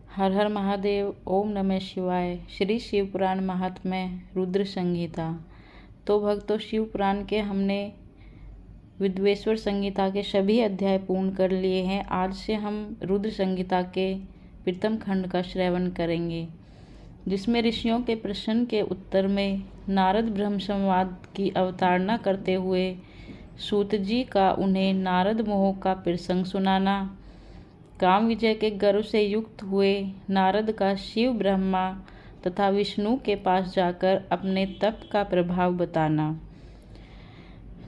हर हर महादेव। ओम नमः शिवाय। श्री शिव पुराण महात्म्य रुद्र संहिता। तो भक्तों, शिव पुराण के हमने विद्वेश्वर संहिता के सभी अध्याय पूर्ण कर लिए हैं। आज से हम रुद्र संहिता के प्रथम खंड का श्रवण करेंगे, जिसमें ऋषियों के प्रश्न के उत्तर में नारद ब्रह्म संवाद की अवतारणा करते हुए सूत जी का उन्हें नारद मोह का प्रसंग सुनाना, काम विजय के गर्व से युक्त हुए नारद का शिव, ब्रह्मा तथा विष्णु के पास जाकर अपने तप का प्रभाव बताना,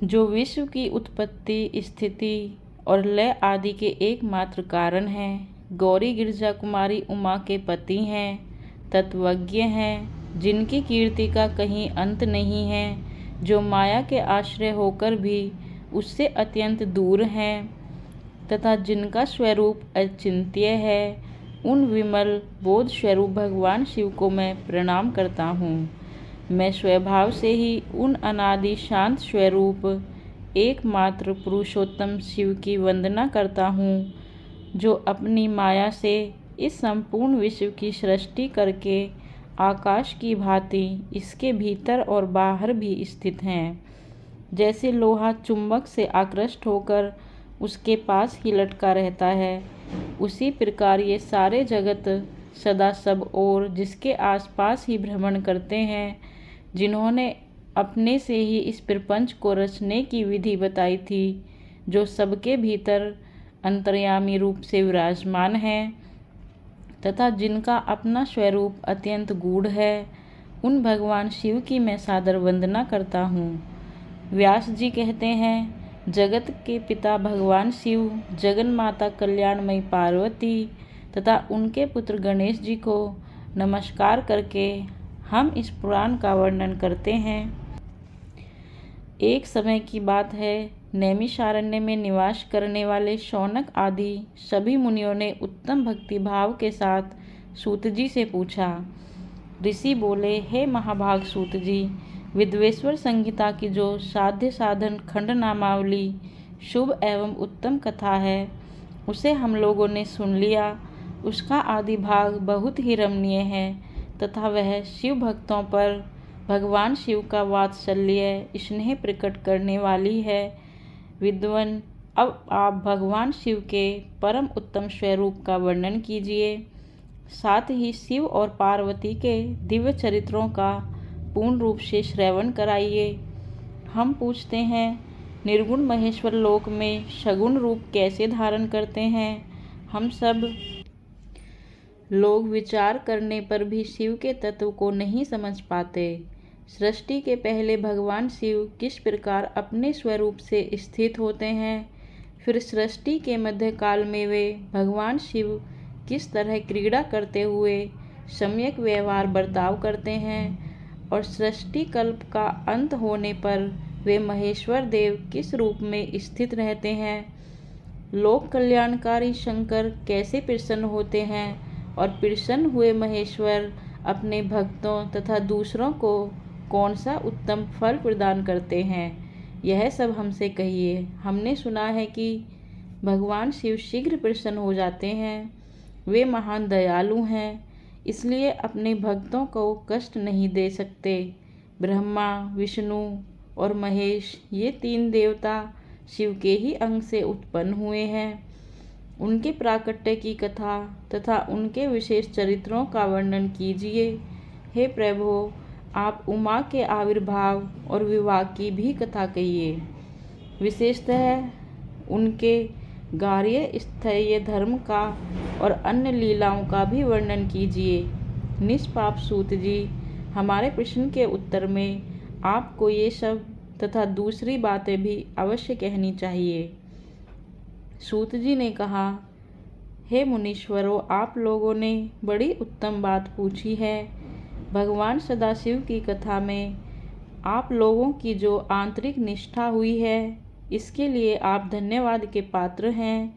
जो विश्व की उत्पत्ति, स्थिति और लय आदि के एकमात्र कारण हैं, गौरी गिरजा कुमारी उमा के पति हैं, तत्वज्ञ हैं, जिनकी कीर्ति का कहीं अंत नहीं है, जो माया के आश्रय होकर भी उससे अत्यंत दूर हैं तथा जिनका स्वरूप अचिंत्य है, उन विमल बोध स्वरूप भगवान शिव को मैं प्रणाम करता हूँ। मैं स्वभाव से ही उन अनादि शांत स्वरूप एकमात्र पुरुषोत्तम शिव की वंदना करता हूँ, जो अपनी माया से इस संपूर्ण विश्व की सृष्टि करके आकाश की भांति इसके भीतर और बाहर भी स्थित हैं। जैसे लोहा चुंबक से आकृष्ट होकर उसके पास ही लटका रहता है, उसी प्रकार ये सारे जगत सदा सब और जिसके आसपास ही भ्रमण करते हैं, जिन्होंने अपने से ही इस प्रपंच को रचने की विधि बताई थी, जो सबके भीतर अंतर्यामी रूप से विराजमान है तथा जिनका अपना स्वरूप अत्यंत गूढ़ है, उन भगवान शिव की मैं सादर वंदना करता हूँ। व्यास जी कहते हैं, जगत के पिता भगवान शिव, जगन माता कल्याणमयी पार्वती तथा उनके पुत्र गणेश जी को नमस्कार करके हम इस पुराण का वर्णन करते हैं। एक समय की बात है, नैमिषारण्य में निवास करने वाले शौनक आदि सभी मुनियों ने उत्तम भक्ति भाव के साथ सूत जी से पूछा। ऋषि बोले, हे महाभाग सूत जी, विद्वेश्वर संहिता की जो साध्य साधन खंड नामावली शुभ एवं उत्तम कथा है, उसे हम लोगों ने सुन लिया। उसका आदि भाग बहुत ही रमणीय है तथा वह शिव भक्तों पर भगवान शिव का वात्सल्य स्नेह प्रकट करने वाली है। विद्वान, अब आप भगवान शिव के परम उत्तम स्वरूप का वर्णन कीजिए, साथ ही शिव और पार्वती के दिव्य चरित्रों का पूर्ण रूप से श्रवण कराइए। हम पूछते हैं, निर्गुण महेश्वर लोक में सगुण रूप कैसे धारण करते हैं? हम सब लोग विचार करने पर भी शिव के तत्व को नहीं समझ पाते। सृष्टि के पहले भगवान शिव किस प्रकार अपने स्वरूप से स्थित होते हैं, फिर सृष्टि के मध्य काल में वे भगवान शिव किस तरह क्रीड़ा करते हुए सम्यक व्यवहार बर्ताव करते हैं, और सृष्टि कल्प का अंत होने पर वे महेश्वर देव किस रूप में स्थित रहते हैं, लोक कल्याणकारी शंकर कैसे प्रसन्न होते हैं और प्रसन्न हुए महेश्वर अपने भक्तों तथा दूसरों को कौन सा उत्तम फल प्रदान करते हैं, यह सब हमसे कहिए। हमने सुना है कि भगवान शिव शीघ्र प्रसन्न हो जाते हैं। वे महान दयालु हैं, इसलिए अपने भक्तों को कष्ट नहीं दे सकते। ब्रह्मा, विष्णु और महेश, ये तीन देवता शिव के ही अंग से उत्पन्न हुए हैं। उनके प्राकट्य की कथा तथा उनके विशेष चरित्रों का वर्णन कीजिए। हे प्रभु, आप उमा के आविर्भाव और विवाह की भी कथा कहिए। विशेषतः उनके गार्य स्थैर्य धर्म का और अन्य लीलाओं का भी वर्णन कीजिए। निष्पाप सूत जी, हमारे प्रश्न के उत्तर में आपको ये सब तथा दूसरी बातें भी अवश्य कहनी चाहिए। सूत जी ने कहा, हे मुनीश्वरों, आप लोगों ने बड़ी उत्तम बात पूछी है। भगवान सदाशिव की कथा में आप लोगों की जो आंतरिक निष्ठा हुई है, इसके लिए आप धन्यवाद के पात्र हैं।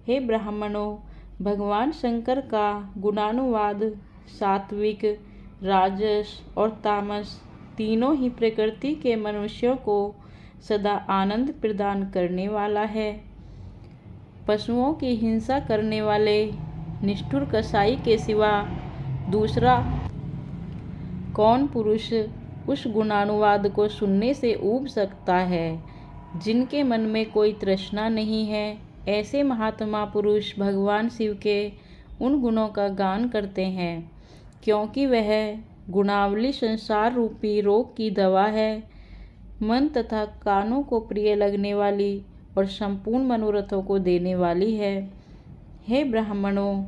हे ब्राह्मणों, भगवान शंकर का गुणानुवाद सात्विक, राजस और तामस तीनों ही प्रकृति के मनुष्यों को सदा आनंद प्रदान करने वाला है। पशुओं की हिंसा करने वाले निष्ठुर कसाई के सिवा दूसरा कौन पुरुष उस गुणानुवाद को सुनने से ऊब सकता है जिनके मन में कोई तृष्णा नहीं है। ऐसे महात्मा पुरुष भगवान शिव के उन गुणों का गान करते हैं, क्योंकि वह गुणावली संसार रूपी रोग की दवा है, मन तथा कानों को प्रिय लगने वाली और संपूर्ण मनोरथों को देने वाली है। हे ब्राह्मणों,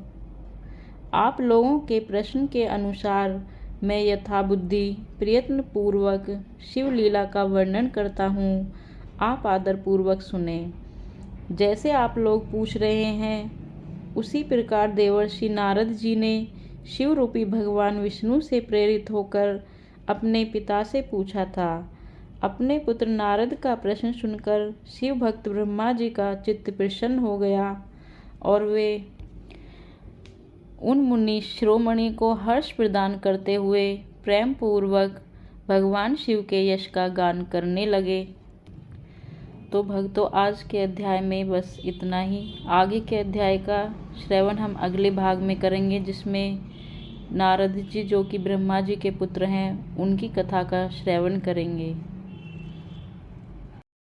आप लोगों के प्रश्न के अनुसार मैं यथाबुद्धि प्रयत्न पूर्वक शिवलीला का वर्णन करता हूँ। आप आदर पूर्वक सुने। जैसे आप लोग पूछ रहे हैं, उसी प्रकार देवर्षि नारद जी ने शिव रूपी भगवान विष्णु से प्रेरित होकर अपने पिता से पूछा था। अपने पुत्र नारद का प्रश्न सुनकर शिव भक्त ब्रह्मा जी का चित्त प्रसन्न हो गया और वे उन मुनि शिरोमणि को हर्ष प्रदान करते हुए प्रेम पूर्वक भगवान शिव के यश का गान करने लगे। तो भक्तों, आज के अध्याय में बस इतना ही। आगे के अध्याय का श्रवण हम अगले भाग में करेंगे, जिसमें नारद जी, जो कि ब्रह्मा जी के पुत्र हैं, उनकी कथा का श्रवण करेंगे।